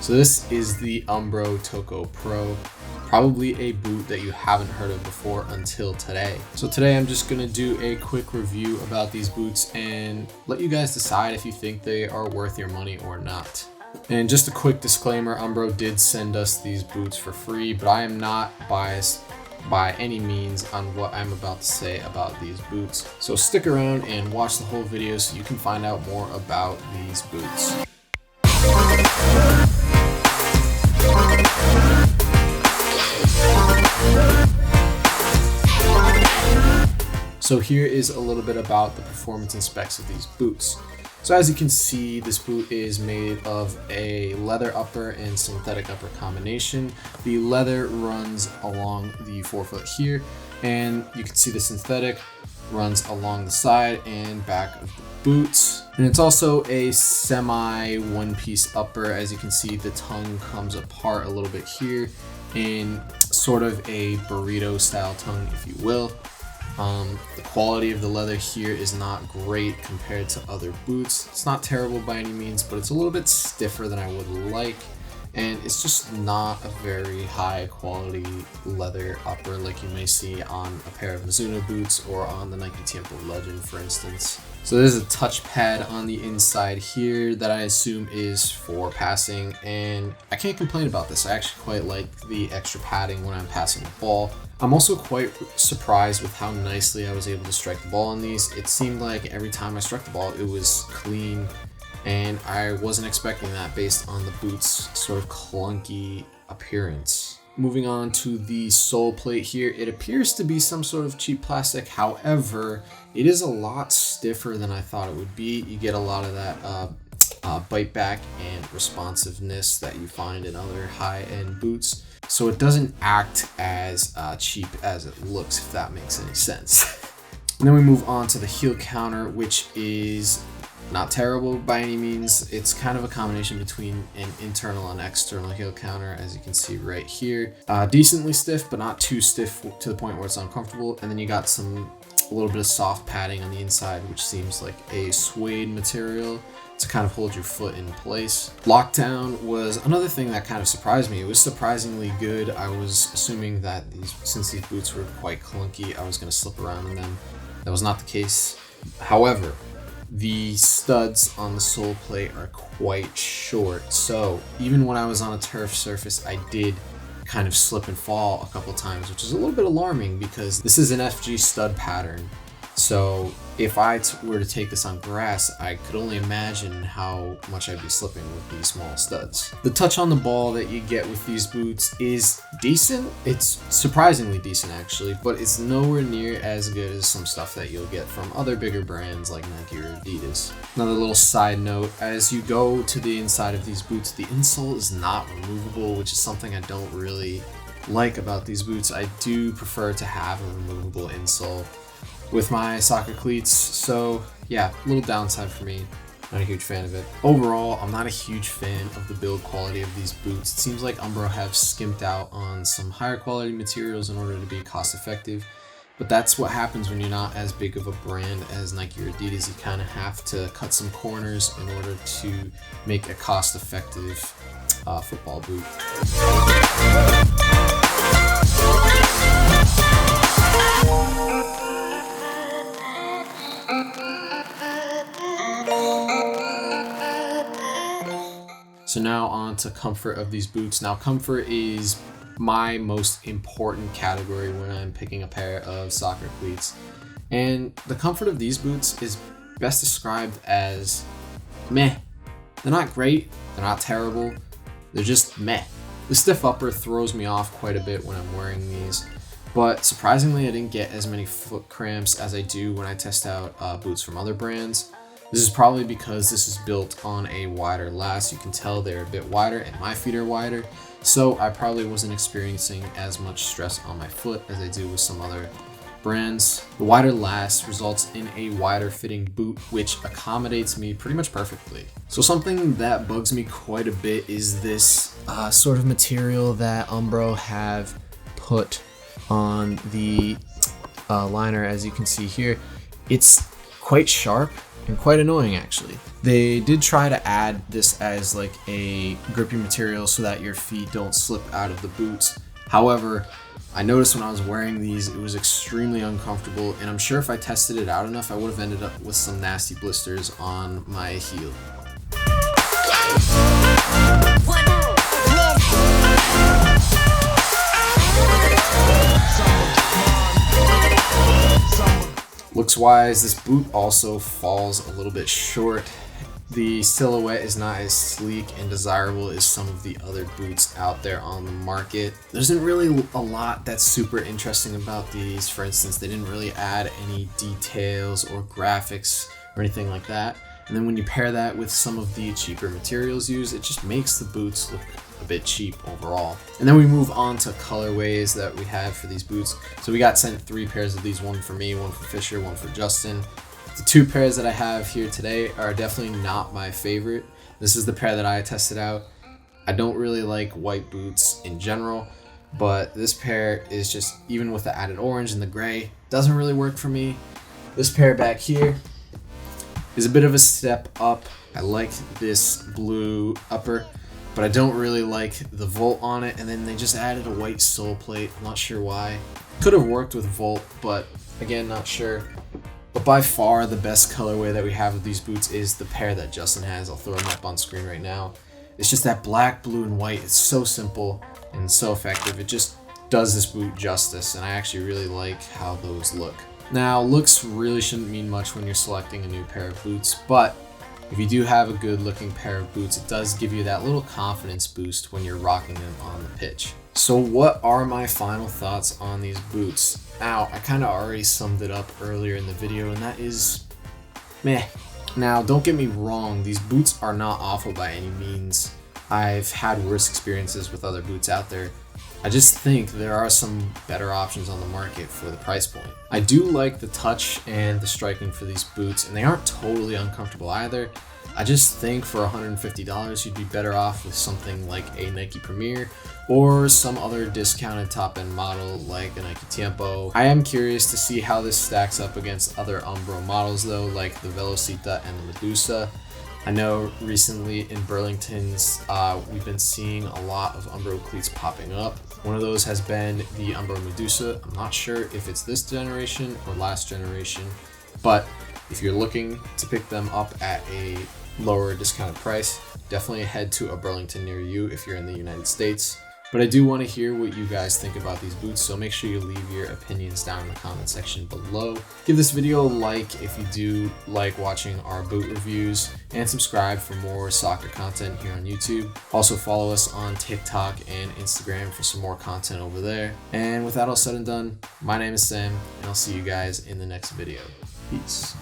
So this is the Umbro Tocco Pro, probably a boot that you haven't heard of before until today. So today I'm just gonna do a quick review about these boots and let you guys decide if you think they are worth your money or not. And just a quick disclaimer, Umbro did send us these boots for free, but I am not biased by any means on what I'm about to say about these boots. So stick around and watch the whole video so you can find out more about these boots. So here is a little bit about the performance and specs of these boots. So as you can see, this boot is made of a leather upper and synthetic upper combination. The leather runs along the forefoot here, and you can see the synthetic runs along the side and back of the boots. And it's also a semi one-piece upper. As you can see, the tongue comes apart a little bit here in sort of a burrito style tongue, if you will. The quality of the leather here is not great compared to other boots. It's not terrible by any means, but it's a little bit stiffer than I would like. And it's just not a very high quality leather upper like you may see on a pair of Mizuno boots or on the Nike Tiempo Legend, for instance. So there's a touch pad on the inside here that I assume is for passing, and I can't complain about this. I actually quite like the extra padding when I'm passing the ball. I'm also quite surprised with how nicely I was able to strike the ball on these. It seemed like every time I struck the ball, it was clean, and I wasn't expecting that based on the boot's sort of clunky appearance. Moving on to the sole plate here, it appears to be some sort of cheap plastic. However, it is a lot stiffer than I thought it would be. You get a lot of that bite back and responsiveness that you find in other high-end boots. So it doesn't act as cheap as it looks, if that makes any sense. And then we move on to the heel counter, which is not terrible by any means. It's kind of a combination between an internal and external heel counter, as you can see right here. Decently stiff, but not too stiff to the point where it's uncomfortable. And then you got a little bit of soft padding on the inside, which seems like a suede material to kind of hold your foot in place. Lockdown was another thing that kind of surprised me. It was surprisingly good. I was assuming that since these boots were quite clunky, I was going to slip around in them. That was not the case. However, the studs on the sole plate are quite short. So even when I was on a turf surface, I did kind of slip and fall a couple times, which is a little bit alarming because this is an FG stud pattern. So if I were to take this on grass, I could only imagine how much I'd be slipping with these small studs. The touch on the ball that you get with these boots is decent. It's surprisingly decent actually, but it's nowhere near as good as some stuff that you'll get from other bigger brands like Nike or Adidas. Another little side note, as you go to the inside of these boots, the insole is not removable, which is something I don't really like about these boots. I do prefer to have a removable insole with my soccer cleats, so yeah, a little downside for me. Not a huge fan of it. Overall, I'm not a huge fan of the build quality of these boots. It seems like Umbro have skimped out on some higher quality materials in order to be cost effective, but that's what happens when you're not as big of a brand as Nike or Adidas. You kind of have to cut some corners in order to make a cost effective football boot. So now on to comfort of these boots. Now comfort is my most important category when I'm picking a pair of soccer cleats. And the comfort of these boots is best described as meh. They're not great, they're not terrible, they're just meh. The stiff upper throws me off quite a bit when I'm wearing these, but surprisingly I didn't get as many foot cramps as I do when I test out boots from other brands. This is probably because this is built on a wider last. You can tell they're a bit wider and my feet are wider, so I probably wasn't experiencing as much stress on my foot as I do with some other brands. The wider last results in a wider fitting boot, which accommodates me pretty much perfectly. So something that bugs me quite a bit is this sort of material that Umbro have put on the liner. As you can see here, it's quite sharp and quite annoying actually. They did try to add this as like a grippy material so that your feet don't slip out of the boots. However, I noticed when I was wearing these, it was extremely uncomfortable, and I'm sure if I tested it out enough, I would have ended up with some nasty blisters on my heel. Looks wise, this boot also falls a little bit short. The silhouette is not as sleek and desirable as some of the other boots out there on the market. There isn't really a lot that's super interesting about these. For instance, they didn't really add any details or graphics or anything like that. And then when you pair that with some of the cheaper materials used, it just makes the boots look a bit cheap overall. And then we move on to colorways that we have for these boots. So we got sent 3 pairs of these, one for me, one for Fisher, one for Justin. The 2 pairs that I have here today are definitely not my favorite. This is the pair that I tested out. I don't really like white boots in general, but this pair is just, even with the added orange and the gray, doesn't really work for me. This pair back here is a bit of a step up. I like this blue upper, but I don't really like the Volt on it, and then they just added a white sole plate. I'm not sure why. Could have worked with Volt, but again, not sure. But by far the best colorway that we have of these boots is the pair that Justin has. I'll throw them up on screen right now. It's just that black, blue, and white. It's so simple and so effective. It just does this boot justice, and I actually really like how those look. Now, looks really shouldn't mean much when you're selecting a new pair of boots, but if you do have a good looking pair of boots, it does give you that little confidence boost when you're rocking them on the pitch. So what are my final thoughts on these boots? Now, I kind of already summed it up earlier in the video, and that is meh. Now, don't get me wrong, these boots are not awful by any means. I've had worse experiences with other boots out there. I just think there are some better options on the market for the price point. I do like the touch and the striking for these boots, and they aren't totally uncomfortable either. I just think for $150 you'd be better off with something like a Nike Premier or some other discounted top-end model like a Nike Tiempo. I am curious to see how this stacks up against other Umbro models though, like the Velocita and the Medusa. I know recently in Burlington's, we've been seeing a lot of Umbro cleats popping up. One of those has been the Umbro Medusa. I'm not sure if it's this generation or last generation, but if you're looking to pick them up at a lower discounted price, definitely head to a Burlington near you if you're in the United States. But I do want to hear what you guys think about these boots, so make sure you leave your opinions down in the comment section below. Give this video a like if you do like watching our boot reviews, and subscribe for more soccer content here on YouTube. Also follow us on TikTok and Instagram for some more content over there. And with that all said and done, my name is Sam, and I'll see you guys in the next video. Peace.